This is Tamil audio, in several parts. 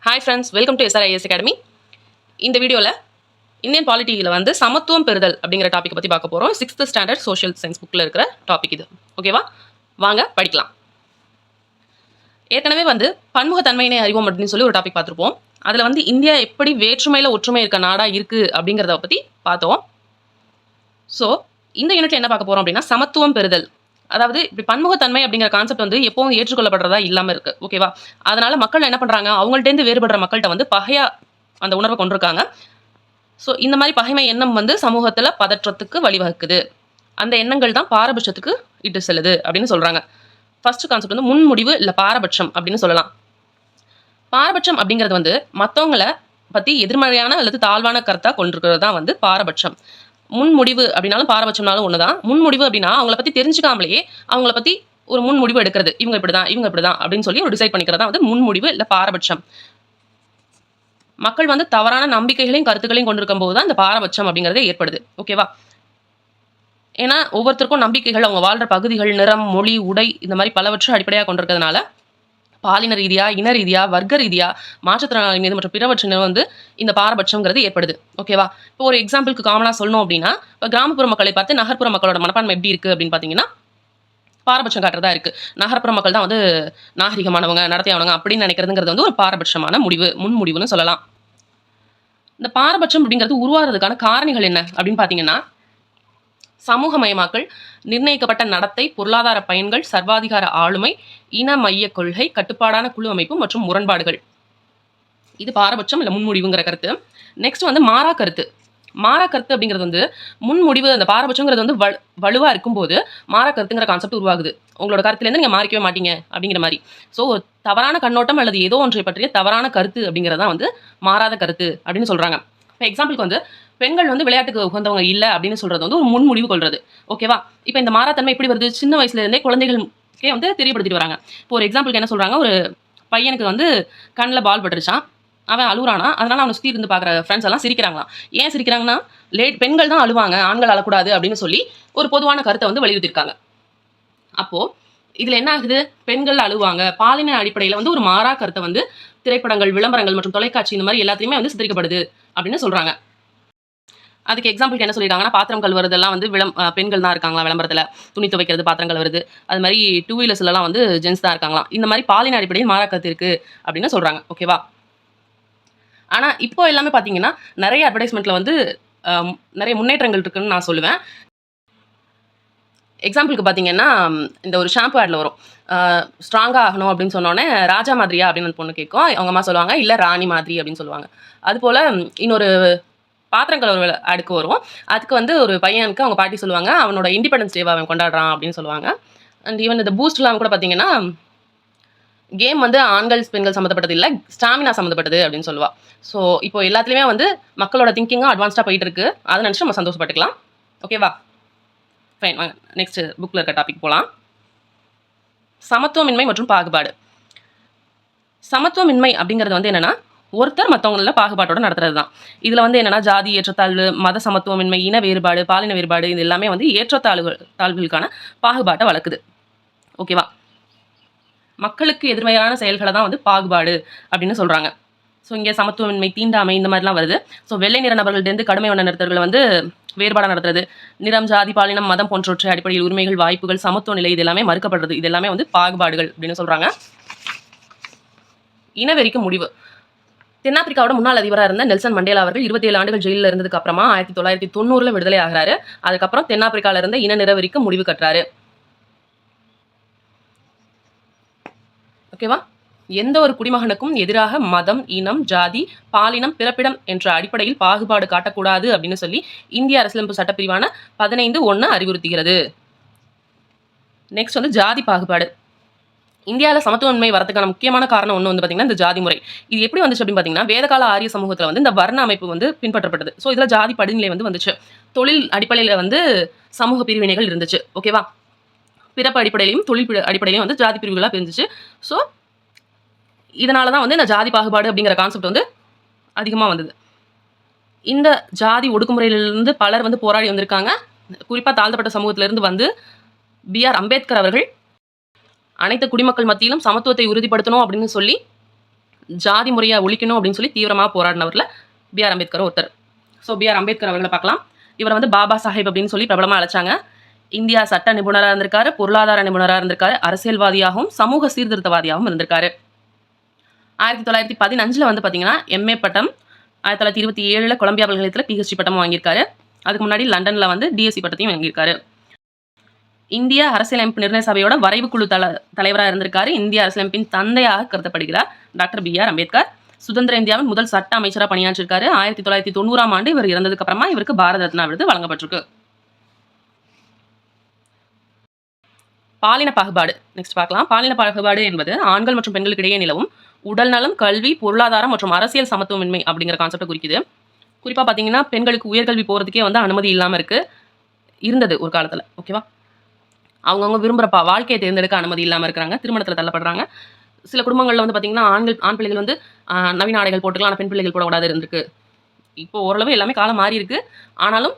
Hi friends, welcome to SRIS academy. இந்த வீடியோவில் இந்தியன் பாலிட்டியில் வந்து சமத்துவம் பெறுதல் அப்படிங்கிற டாப்பிக்கை பற்றி பார்க்க போகிறோம். 6th ஸ்டாண்டர்ட் சோஷியல் சயின்ஸ் புக்கில் இருக்கிற டாபிக் இது. ஓகேவா, வாங்க படிக்கலாம். ஏற்கனவே வந்து பன்முகத்தன்மையினை அறிவோம் அப்படின்னு சொல்லி ஒரு டாபிக் பார்த்துருப்போம். அதில் வந்து இந்தியா எப்படி வேற்றுமையில் ஒற்றுமை இருக்க நாடாக இருக்குது அப்படிங்கிறத பற்றி பார்த்தோம். ஸோ இந்த யூனிட்ல என்ன பார்க்க போகிறோம் அப்படின்னா சமத்துவம் பெறுதல். அதாவது இப்படி பன்முகத்தன்மை அப்படிங்கிற கான்செப்ட் வந்து எப்பவும் ஏற்றுக்கொள்ளப்படுறதா இல்லாமல் இருக்குது. ஓகேவா, அதனால மக்கள் என்ன பண்ணுறாங்க, அவங்கள்ட்டேருந்து வேறுபடுற மக்கள்கிட்ட வந்து பகையா அந்த உணர்வை கொண்டிருக்காங்க. ஸோ இந்த மாதிரி பகைமை எண்ணம் வந்து சமூகத்தில் பதற்றத்துக்கு வழிவகுக்குது. அந்த எண்ணங்கள் தான் பாரபட்சத்துக்கு இட்டு செல்லுது அப்படின்னு சொல்கிறாங்க. ஃபர்ஸ்ட் கான்செப்ட் வந்து முன்முடிவு இல்லை பாரபட்சம் அப்படின்னு சொல்லலாம். பாரபட்சம் அப்படிங்கிறது வந்து மற்றவங்களை பற்றி எதிர்மறையான அல்லது தாழ்வான கருத்தாக கொண்டிருக்கிறது தான் வந்து பாரபட்சம். முன்முடிவு அப்படின்னாலும் பாரபட்சம்னாலும் ஒன்று தான். முன்முடிவு அப்படின்னா அவங்கள பற்றி தெரிஞ்சுக்காமலேயே அவங்கள பற்றி ஒரு முன்முடிவு எடுக்கிறது. இவங்க இப்படி தான் அப்படின்னு சொல்லி ஒரு டிசைட் பண்ணிக்கிறதா வந்து முன்முடிவு இல்லை பாரபட்சம். மக்கள் வந்து தவறான நம்பிக்கைகளையும் கருத்துக்களையும் கொண்டிருக்கும் போது தான் இந்த பாரபட்சம் அப்படிங்கிறது ஏற்படுது. ஓகேவா, ஏன்னா ஒவ்வொருத்தருக்கும் நம்பிக்கைகள், அவங்க வாழ்கிற பகுதிகள், நிறம், மொழி, உடை இந்த மாதிரி பலவற்றை அடிப்படையாக கொண்டிருக்கிறதுனால பாலின ரீதியாக, இன ரீதியாக, வர்க்க ரீதியாக, மாற்றுத்திறனாளி மீது மற்றும் பிறவற்றினர் வந்து இந்த பாரபட்சங்கிறது ஏற்படுது. ஓகேவா, இப்போ ஒரு எக்ஸாம்பிளுக்கு காமனாக சொல்லணும் அப்படின்னா, இப்போ கிராமப்புற மக்களை பார்த்து நகர்ப்புற மக்களோட மனப்பான்மை எப்படி இருக்குது அப்படின்னு பார்த்தீங்கன்னா பாரபட்சம் காட்டுறதா இருக்குது. நகர்ப்புற மக்கள் தான் வந்து நாகரிகமானவங்க, நடத்தையானவங்க அப்படின்னு நினைக்கிறதுங்கிறது வந்து ஒரு பாரபட்சமான முடிவு, முன்முடிவுன்னு சொல்லலாம். இந்த பாரபட்சம் அப்படிங்கிறது உருவாகிறதுக்கான காரணிகள் என்ன அப்படின்னு பார்த்தீங்கன்னா, சமூகமயமாக்கல், நிர்ணயிக்கப்பட்ட நடத்தை, பொருளாதார பயன்கள், சர்வாதிகார ஆளுமை, இன மைய கொள்கை, கட்டுப்பாடான குழு அமைப்பு மற்றும் முரண்பாடுகள். இது பாரபட்சம் இல்லை முன்முடிவுங்கிற கருத்து. நெக்ஸ்ட் வந்து மாறா கருத்து. மாறா கருத்து அப்படிங்கிறது வந்து முன்முடிவு, அந்த பாரபட்சங்கிறது வந்து வலுவாக இருக்கும்போது மாறா கருத்துங்கிற கான்செப்ட் உருவாகுது. உங்களோட கருத்துலேருந்து நீங்கள் மாறிக்கவே மாட்டீங்க அப்படிங்கிற மாதிரி. ஸோ தவறான கண்ணோட்டம் அல்லது ஏதோ ஒன்றை பற்றிய தவறான கருத்து அப்படிங்கிறதான் வந்து மாறாத கருத்து அப்படின்னு சொல்கிறாங்க. இப்போ எக்ஸாம்பிளுக்கு வந்து பெண்கள் வந்து விளையாட்டுக்கு உகந்தவங்க இல்லை அப்படின்னு சொல்கிறது வந்து ஒரு முன்முடிவு கொள்வது. ஓகேவா, இப்போ இந்த மாறாத்தன்மை எப்படி வருது, சின்ன வயசுலேருந்தே குழந்தைகளுக்கே வந்து தெரியப்படுத்திட்டு வராங்க. இப்போ ஒரு எக்ஸாம்பிளுக்கு என்ன சொல்கிறாங்க, ஒரு பையனுக்கு வந்து கண்ணில் பால் பட்டுருச்சான், அவன் அழுகுறானா, அதனால அவனை சுற்றி இருந்து பார்க்குற ஃப்ரெண்ட்ஸ் எல்லாம் சிரிக்கிறாங்களாம். ஏன் சிரிக்கிறாங்கன்னா, பெண்கள் தான் அழுவாங்க, ஆண்கள் அழக்கூடாது அப்படின்னு சொல்லி ஒரு பொதுவான கருத்தை வந்து வலியுறுத்திருக்காங்க. அப்போது இதில் என்ன ஆகுது, பெண்கள் அழுவாங்க, பாலின அடிப்படையில் வந்து ஒரு மாறா கருத்தை வந்து திரைப்படங்கள், விளம்பரங்கள் மற்றும் தொலைக்காட்சி இந்த மாதிரி எல்லாத்தையுமே வந்து சித்தரிக்கப்படுது அப்படின்னு சொல்கிறாங்க. அதுக்கு எக்ஸாம்பிளுக்கு என்ன சொல்லியிருக்காங்கன்னா, பாத்திரம் கழுவுறதெல்லாம் வந்து பெண்கள் தான் இருக்காங்களா விளம்பரத்தில், துணி துவைக்கிறது, பாத்திரம் கழுவுறது, அது மாதிரி 2 வீலர்ஸ்லாம் வந்து ஜென்ஸ் தான் இருக்காங்களாம். இந்த மாதிரி பாலின அடிப்படையில் மாறா கருத்து இருக்குது அப்படின்னு சொல்கிறாங்க. ஓகேவா, ஆனால் இப்போ எல்லாமே பார்த்தீங்கன்னா நிறைய அட்வர்டைஸ்மெண்ட்டில் வந்து நிறைய முன்னேற்றங்கள் இருக்குன்னு நான் சொல்லுவேன். எக்ஸாம்பிளுக்கு பார்த்தீங்கன்னா, இந்த ஒரு ஷாம்பு ஆடில் வரும், ஸ்ட்ராங்காக ஆகணும் அப்படின்னு சொன்னோடனே ராஜா மாதிரியா அப்படின்னு அந்த பொண்ணு கேட்கும். அவங்க அம்மா சொல்லுவாங்க இல்லை ராணி மாதிரி அப்படின்னு சொல்லுவாங்க. அதுபோல் இன்னொரு பாத்திரம் கழுவுற அடுக்கு வரும், அதுக்கு வந்து ஒரு பையனுக்கு அவங்க பாட்டி சொல்லுவாங்க அவனோட இண்டிபெண்டன்ஸ் டேவை அவன் கொண்டாடுறான் அப்படின்னு சொல்லுவாங்க. அண்ட் ஈவன் இந்த பூஸ்ட்லாம் கூட பார்த்தீங்கன்னா கேம் வந்து ஆண்கள் பெண்கள் சம்மந்தப்பட்டது இல்லை, ஸ்டாமினா சம்மந்தப்பட்டது அப்படின்னு சொல்லுவாள். ஸோ இப்போ எல்லாத்துலேயுமே வந்து மக்களோட திங்கிங்கும் அட்வான்ஸ்டாக போயிட்டு இருக்கு, அதை நினச்சி நம்ம சந்தோஷப்பட்டுக்கலாம். ஓகேவா, ஃபைன், வாங்க நெக்ஸ்ட் புக்கில் இருக்க டாபிக் போகலாம். சமத்துவமின்மை மற்றும் பாகுபாடு. சமத்துவமின்மை அப்படிங்கிறது வந்து என்னென்னா, ஒருத்தர் மற்றவங்கள பாகுபாட்டோட நடத்துறது தான். இதில் வந்து என்னென்னா ஜாதி ஏற்றத்தாழ்வு, மத சமத்துவமின்மை, இன வேறுபாடு, பாலின வேறுபாடு, இது எல்லாமே வந்து தாழ்வுகளுக்கான பாகுபாட்டை வளர்க்குது. ஓகேவா, மக்களுக்கு எதிர்மையான செயல்களை தான் வந்து பாகுபாடு அப்படின்னு சொல்கிறாங்க. ஸோ இங்கே சமத்துவமின்மை, தீண்டாமை இந்த மாதிரிலாம் வருது. ஸோ வெள்ளை நிற நபர்கள்டேருந்து கடுமை வண்ண நிறுத்தர்களை வந்து வேறுபாடாக நடத்துறது, நிறம், ஜாதி, பாலினம், மதம் போன்றவற்றை அடிப்படையில் உரிமைகள், வாய்ப்புகள், சமத்துவ நிலை இது எல்லாமே மறுக்கப்படுறது, இது எல்லாமே வந்து பாகுபாடுகள் அப்படின்னு சொல்கிறாங்க. இனவெறிக்கு முடிவு. தென்னாப்பிரிக்காவோட முன்னாள் அதிபராக இருந்த நெல்சன் மண்டேலா அவர்கள் 27 ஆண்டுகள் ஜெயிலில் இருந்ததுக்கு அப்புறமா 1990 விடுதலை ஆகிறாரு. அதுக்கப்புறம் தென்னாப்பிரிக்காவில் இருந்த இன நிறவெறிக்கு முடிவு கட்டுறாரு. ஓகேவா, எந்த ஒரு குடிமகனுக்கும் எதிராக மதம், இனம், ஜாதி, பாலினம், பிறப்பிடம் என்ற அடிப்படையில் பாகுபாடு காட்டக்கூடாது அப்படின்னு சொல்லி இந்திய அரசியலமைப்பு சட்டப்பிரிவான 15(1) அறிவுறுத்துகிறது. நெக்ஸ்ட் வந்து ஜாதி பாகுபாடு. இந்தியாவில் சமத்துவமின்மை வரதுக்கான முக்கியமான காரணம் ஒன்று வந்து பார்த்திங்கன்னா இந்த ஜாதி முறை. இது எப்படி வந்துச்சு அப்படின்னு பார்த்தீங்கன்னா, வேதகால ஆரிய சமூகத்தில் வந்து இந்த வர்ண அமைப்பு வந்து பின்பற்றப்பட்டது. ஸோ இதில் ஜாதி படிநிலை வந்து வந்துச்சு. தொழில் அடிப்படையில் வந்து சமூக பிரிவினைகள் இருந்துச்சு. ஓகேவா, பிறப்பு அடிப்படையிலையும் தொழில் அடிப்படையிலையும் வந்து ஜாதி பிரிவுகளாக இருந்துச்சு. ஸோ இதனால தான் வந்து இந்த ஜாதி பாகுபாடு அப்படிங்கிற கான்செப்ட் வந்து அதிகமாக வந்தது. இந்த ஜாதி ஒடுக்குமுறையிலிருந்து பலர் வந்து போராடி வந்திருக்காங்க. குறிப்பாக தாழ்த்தப்பட்ட சமூகத்திலிருந்து வந்து BR அம்பேத்கர் அவர்கள் அனைத்து குடிமக்கள் மத்தியிலும் சமத்துவத்தை உறுதிப்படுத்தணும் அப்படின்னு சொல்லி ஜாதி முறையை ஒழிக்கணும் அப்படின்னு சொல்லி தீவிரமாக போராடினவரில் B.R. அம்பேத்கர் ஒருத்தர். So B.R. அம்பேத்கர் அவர்களை பார்க்கலாம். இவரை வந்து பாபா சாஹேப் அப்படின்னு சொல்லி பிரபலமாக அழைச்சாங்க. இந்தியா சட்ட நிபுணராக இருந்திருக்காரு, பொருளாதார நிபுணராக இருந்திருக்காரு, அரசியல்வாதியாகவும் சமூக சீர்திருத்தவாதியாகவும் இருந்திருக்காரு. 1915 வந்து பார்த்தீங்கன்னா MA பட்டம், 1927 கொலம்பியா பல்கலைக்கழகத்தில் PhD பட்டம் வாங்கியிருக்காரு. அதுக்கு முன்னாடி லண்டனில் வந்து DSc பட்டத்தையும் வாங்கியிருக்காரு. இந்திய அரசியலமைப்பு நிர்ணய சபையோட வரைவு குழு தலைவராக இருந்திருக்காரு. இந்திய அரசியலமைப்பின் தந்தையாக கருதப்படுகிறார் டாக்டர் B.R. அம்பேத்கர். சுதந்திர இந்தியாவின் முதல் சட்ட அமைச்சராக பணியாற்றிருக்காரு. 1990ஆம் ஆண்டு இவர் இறந்ததுக்கு அப்புறமா இவருக்கு பாரத ரத்னா விருது வழங்கப்பட்டிருக்கு. பாலின பாகுபாடு நெக்ஸ்ட் பார்க்கலாம். பாலின பாகுபாடு என்பது ஆண்கள் மற்றும் பெண்களுக்கு இடையே நிலவும் உடல்நலம், கல்வி, பொருளாதாரம் மற்றும் அரசியல் சமத்துவமின்மை அப்படிங்கிற கான்செப்டை குறிக்குது. குறிப்பாக பார்த்தீங்கன்னா பெண்களுக்கு உயர்கல்வி போகிறதுக்கே வந்து அனுமதி இல்லாமல் இருந்தது ஒரு காலத்தில். ஓகேவா, அவங்கவுங்க விரும்புகிற வாழ்க்கையை தேர்ந்தெடுக்க அனுமதி இல்லாமல் இருக்கிறாங்க, திருமணத்தில் தள்ளப்படுறாங்க. சில குடும்பங்களில் வந்து பார்த்தீங்கன்னா ஆண் பிள்ளைகள் வந்து நவீன ஆடைகள் போட்டுக்கலாம், ஆனால் பெண் பிள்ளைகள் போடக்கூடாது இருந்திருக்கு. இப்போ ஓரளவு எல்லாமே காலம் மாறி இருக்கு. ஆனாலும்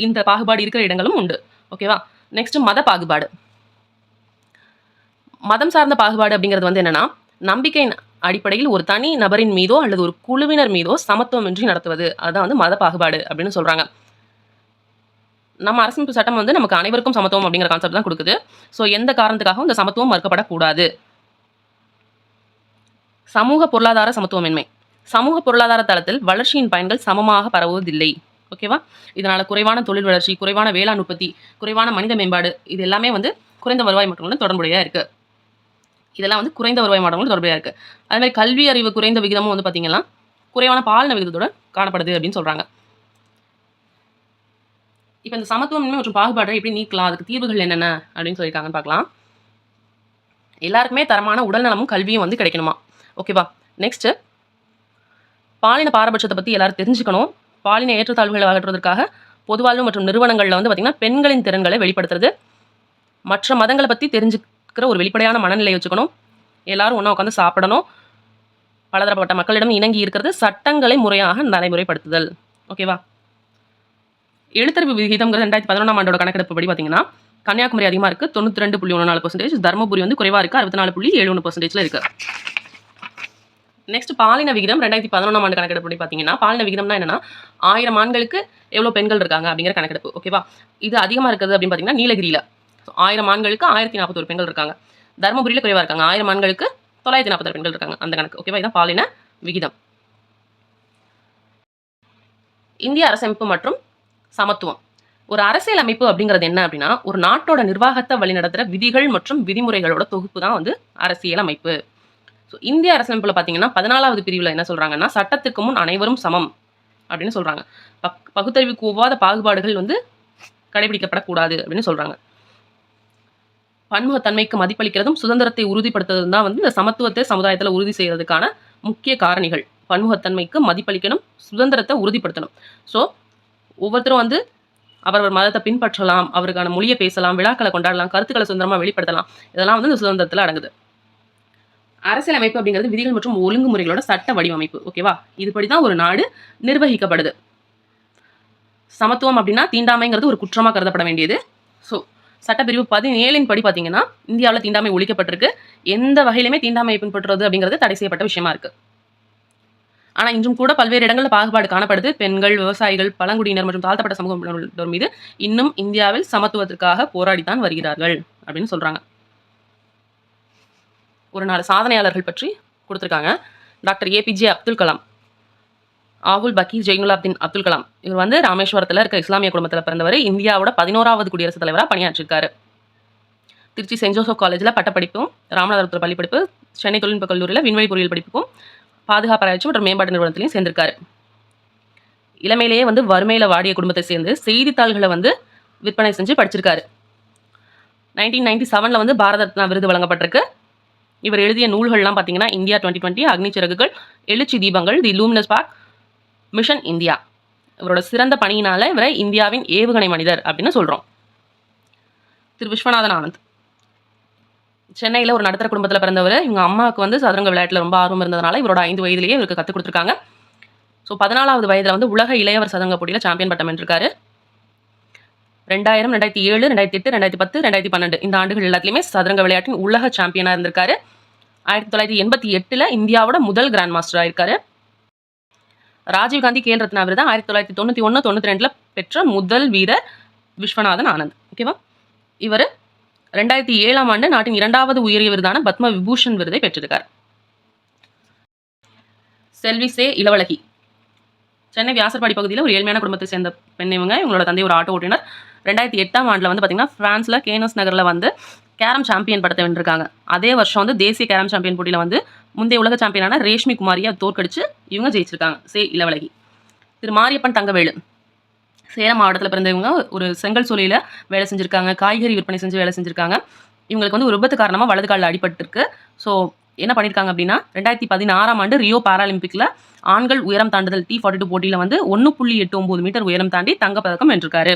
இந்த பாகுபாடு இருக்கிற இடங்களும் உண்டு. ஓகேவா, நெக்ஸ்ட் மத பாகுபாடு. மதம் சார்ந்த பாகுபாடு அப்படிங்கிறது வந்து என்னன்னா, நம்பிக்கையின் அடிப்படையில் ஒரு தனி நபரின் மீதோ அல்லது ஒரு குழுவினர் மீதோ சமத்துவமின்றி நடத்துவது, அதுதான் வந்து மத பாகுபாடு அப்படின்னு சொல்றாங்க. நம்ம அரசியலமைப்பு சட்டம் வந்து நமக்கு அனைவருக்கும் சமத்துவம் அப்படிங்கிற கான்செப்ட் தான் கொடுக்குது. ஸோ எந்த காரணத்துக்காகவும் இந்த சமத்துவம் மறுக்கப்படக்கூடாது. சமூக பொருளாதார சமத்துவமின்மை. சமூக பொருளாதார தளத்தில் வளர்ச்சியின் பயன்கள் சமமாக பரவுவதில்லை. ஓகேவா, இதனால குறைவான தொழில் வளர்ச்சி, குறைவான வேளாண் உற்பத்தி, குறைவான மனித மேம்பாடு, இது எல்லாமே வந்து குறைந்த வருவாய் மாற்றங்களுடன் தொடர்புடையா இருக்கு. இதெல்லாம் வந்து குறைந்த வருவாய் மாற்றங்களும் தொடர்புடையா இருக்கு. அதே மாதிரி கல்வி அறிவு குறைந்த விகிதமும் வந்து பார்த்தீங்கன்னா குறைவான பாலின விகிதத்தோட காணப்படுது அப்படின்னு சொல்றாங்க. இப்போ இந்த சமத்துவமின்மை மற்றும் பாகுபாட்டை எப்படி நீக்கலாம், அதுக்கு தீர்வுகள் என்னென்ன அப்படின்னு சொல்லியிருக்காங்கன்னு பார்க்கலாம். எல்லாருக்குமே தரமான உடல்நலமும் கல்வியும் வந்து கிடைக்கணுமா. ஓகேவா, நெக்ஸ்ட் பாலின பாரபட்சத்தை பற்றி எல்லாரும் தெரிஞ்சுக்கணும். பாலின ஏற்றத்தாழ்வுகளை அகற்றுவதற்காக பொதுவாழ்வு மற்றும் நிறுவனங்களில் வந்து பார்த்திங்கன்னா பெண்களின் திறன்களை வெளிப்படுத்துறது, மற்ற மதங்களை பற்றி தெரிஞ்சுக்கிற ஒரு வெளிப்படையான மனநிலை வச்சுக்கணும், எல்லாரும் ஒன்றா உட்காந்து சாப்பிடணும், பலதரப்பட்ட மக்களிடம் இணங்கி இருக்கிறது, சட்டங்களை முறையாக நடைமுறைப்படுத்துதல். ஓகேவா, எழுத்தறிவு விகிதம்ங்கிறது 2011ஆம் ஆண்டோட கணக்கெடுப்பு படி பார்த்தீங்கன்னா கன்னியாகுமரி அதிகமாக இருக்குது, 92.14%. தருமபுரி வந்து குறைவாக இருக்குது, 64.71% இருக்குது. நெக்ஸ்ட் பாலின விகிதம் 2011ஆம் ஆண்டு கணக்கெடுப்பு படி பார்த்தீங்கன்னா, பாலின விகிதம்னா என்னன்னா 1000 ஆண்களுக்கு எவ்வளோ பெண்கள் இருக்காங்க அப்படிங்கிற கணக்கெடுப்பு. ஓகேவா, இது அதிகமாக இருக்குது அப்படின்னு பார்த்தீங்கன்னா நீலகிரியில் 1000 ஆண்களுக்கு 1041 பெண்கள் இருக்காங்க. தருமபுரியில் குறைவாக இருக்காங்க, 1000 ஆண்களுக்கு 946 பெண்கள் இருக்காங்க, அந்த கணக்கு. ஓகேவா, இதுதான் பாலின விகிதம். இந்திய அரசமைப்பு மற்றும் சமத்துவம். ஒரு அரசியல் அமைப்பு அப்படிங்கிறது என்ன அப்படின்னா, ஒரு நாட்டோட நிர்வாகத்தை வழிநடத்துகிற விதிகள் மற்றும் விதிமுறைகளோட தொகுப்பு தான் வந்து அரசியல் அமைப்பு. ஸோ இந்திய அரசியலமைப்பில் பார்த்தீங்கன்னா 14வது பிரிவில் என்ன சொல்கிறாங்கன்னா, சட்டத்திற்கு முன் அனைவரும் சமம் அப்படின்னு சொல்கிறாங்க. பகுத்தறிவுக்கு ஒவ்வாத பாகுபாடுகள் வந்து கடைபிடிக்கப்படக்கூடாது அப்படின்னு சொல்கிறாங்க. பன்முகத்தன்மைக்கு மதிப்பளிக்கிறதும் சுதந்திரத்தை உறுதிப்படுத்துறதும் தான் வந்து இந்த சமத்துவத்தை சமுதாயத்தில் உறுதி செய்யறதுக்கான முக்கிய காரணிகள். பன்முகத்தன்மைக்கு மதிப்பளிக்கணும், சுதந்திரத்தை உறுதிப்படுத்தணும். ஸோ ஒவ்வொருத்தரும் வந்து அவரவர் மதத்தை பின்பற்றலாம், அவருக்கான மொழியை பேசலாம், விழாக்களை கொண்டாடலாம், கருத்துக்களை சுதந்திரமாக வெளிப்படுத்தலாம். இதெல்லாம் வந்து இந்த சுதந்திரத்தில் அடங்குது. அரசியல் அமைப்பு அப்படிங்கிறது விதிகள் மற்றும் ஒழுங்குமுறைகளோட சட்ட வடிவமைப்பு. ஓகேவா, இதுபடி தான் ஒரு நாடு நிர்வகிக்கப்படுது. சமத்துவம் அப்படின்னா தீண்டாமைங்கிறது ஒரு குற்றமாக கருதப்பட வேண்டியது. ஸோ சட்டப்பிரிவு 17 படி பார்த்தீங்கன்னா இந்தியாவில் தீண்டாமை ஒழிக்கப்பட்டிருக்கு. எந்த வகையிலுமே தீண்டாமையை பின்பற்றுறது அப்படிங்கிறது தடை செய்யப்பட்ட விஷயமா இருக்கு. ஆனால் இன்றும் கூட பல்வேறு இடங்களில் பாகுபாடு காணப்படுது. பெண்கள், விவசாயிகள், பழங்குடியினர் மற்றும் தாழ்த்தப்பட்ட சமூகம் மீது இன்னும் இந்தியாவில் சமத்துவத்திற்காக போராடித்தான் வருகிறார்கள் அப்படின்னு சொல்றாங்க. ஒரு 4 சாதனையாளர்கள் பற்றி கொடுத்துருக்காங்க. Doctor APJ Abdul Kalam, Avul Pakir Jainulabdeen Abdul Kalam. இவர் வந்து ராமேஸ்வரத்தில் இருக்க இஸ்லாமிய குடும்பத்தில் பிறந்தவர். இந்தியாவோட 11வது குடியரசுத் தலைவராக பணியாற்றிருக்காரு. திருச்சி சென்ட் ஜோசப் காலேஜில் பட்டப்படிப்பும், ராமநாதபுரத்தில் பள்ளிப்படிப்பு, சென்னை தொழில்நுட்ப கல்லூரியில் விண்வெளி பொறியியல் படிப்புக்கும், பாதுகாப்பு ஆராய்ச்சி மற்றும் மேம்பாட்டு நிறுவனத்திலையும் சேர்ந்திருக்காரு. இளமையிலேயே வந்து வறுமையில் வாடிய குடும்பத்தை சேர்ந்து செய்தித்தாள்களை வந்து விற்பனை செஞ்சு படிச்சிருக்காரு. 1997 வந்து பாரத ரத்னா விருது வழங்கப்பட்டிருக்கு. இவர் எழுதிய நூல்கள்லாம் பார்த்தீங்கன்னா இந்தியா 2020, அக்னி சிறகுகள், எழுச்சி தீபங்கள், தி லூமினஸ் பார்க், மிஷன் இந்தியா. இவரோட சிறந்த பணியினால இவரை இந்தியாவின் ஏவுகணை மனிதர் அப்படின்னு சொல்கிறோம். திரு விஸ்வநாதன் ஆனந்த் சென்னையில் ஒரு நடுத்தர குடும்பத்தில் பிறந்தவர். இவங்க அம்மாவுக்கு வந்து சதுரங்க விளையாட்டில் ரொம்ப ஆர்வம் இருந்ததுனால இவரோட 5 வயதிலேயே இவருக்கு கற்றுக் கொடுத்துருக்காங்க. ஸோ 14வது வயதில் வந்து உலக இளையவர் சதுரங்க போட்டியில் சாம்பியன் பட்டம் வென்றிருக்காரு. 2000, 2007, 2008, 2010, 2012 இந்த ஆண்டுகள் எல்லாத்துலேயுமே சதுரங்க விளையாட்டின் உலக சாம்பியனாக இருந்திருக்காரு. 1988 இந்தியாவோட முதல் கிராண்ட் மாஸ்டர் ஆயிருக்காரு. ராஜீவ்காந்தி கேல் ரத்னா விருது 1991-92 பெற்ற முதல் வீரர் விஸ்வநாதன் ஆனந்த். ஓகேவா? இவர் 2007 நாட்டின் 2வது உயரிய விருதான பத்ம விபூஷன் விருதை பெற்றிருக்கார். செல்வி சே இளவழகி. சென்னை வியாசர்பாடி பகுதியில் ஒரு ஏழ்மையான குடும்பத்தை சேர்ந்த பெண் இவங்க. இவங்களோட தந்தை ஒரு ஆட்டோ ஓட்டுநர். 2008 வந்து பார்த்தீங்கன்னா பிரான்ஸில் கேனஸ் நகரில் வந்து கேரம் சாம்பியன் படத்தை வென்றிருக்காங்க. அதே வருஷம் வந்து தேசிய கேரம் சாம்பியன் போட்டியில் வந்து முந்தைய உலக சாம்பியனான ரேஷ்மி குமாரியை தோற்கடிச்சு இவங்க ஜெயிச்சிருக்காங்க. சே இளவழகி. திரு மாரியப்பன் தங்கவேலு. சேலம் மாவட்டத்தில் பிறந்தவங்க. ஒரு செங்கல் சூளையில் வேலை செஞ்சுருக்காங்க. காய்கறி விற்பனை செஞ்சு வேலை செஞ்சுருக்காங்க. இவங்களுக்கு வந்து ஒரு விபத்து காரணமாக வலது காலில் அடிபட்டிருக்கு. ஸோ என்ன பண்ணியிருக்காங்க அப்படின்னா 2016 ரியோ பாராலிம்பிக்கில் ஆண்கள் உயரம் தாண்டுதல் T42 போட்டியில் வந்து 1.89 மீட்டர் உயரம் தாண்டி தங்கப்பதக்கம் வென்றிருக்காரு.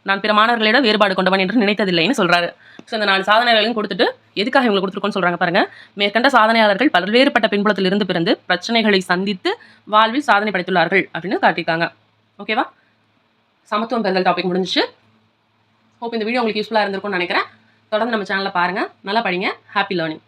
நான் பிற மாணவர்களிடம் வேறுபாடு கொண்டவன் என்று நினைத்ததில்லைன்னு சொல்றாரு. ஸோ இந்த 4 சாதனைகளையும் கொடுத்துட்டு எதுக்காக இவங்களுக்கு கொடுத்துருக்கோன்னு சொல்றாங்க பாருங்க. மேற்கண்ட சாதனையாளர்கள் பல்வேறுபட்ட பின்புலத்தில் இருந்து பிறந்து பிரச்சனைகளை சந்தித்து வாழ்வில் சாதனை படைத்துள்ளார்கள் அப்படின்னு காட்டியிருக்காங்க. ஓகேவா? சமத்துவம் பெறுதல் டாபிக் முடிஞ்சிச்சு. ஹோப் இந்த வீடியோ உங்களுக்கு யூஸ்ஃபுல்லாக இருந்திருக்கும்னு நினைக்கிறேன். தொடர்ந்து நம்ம சேனலில் பாருங்கள். நல்லா படிங்க. Happy learning.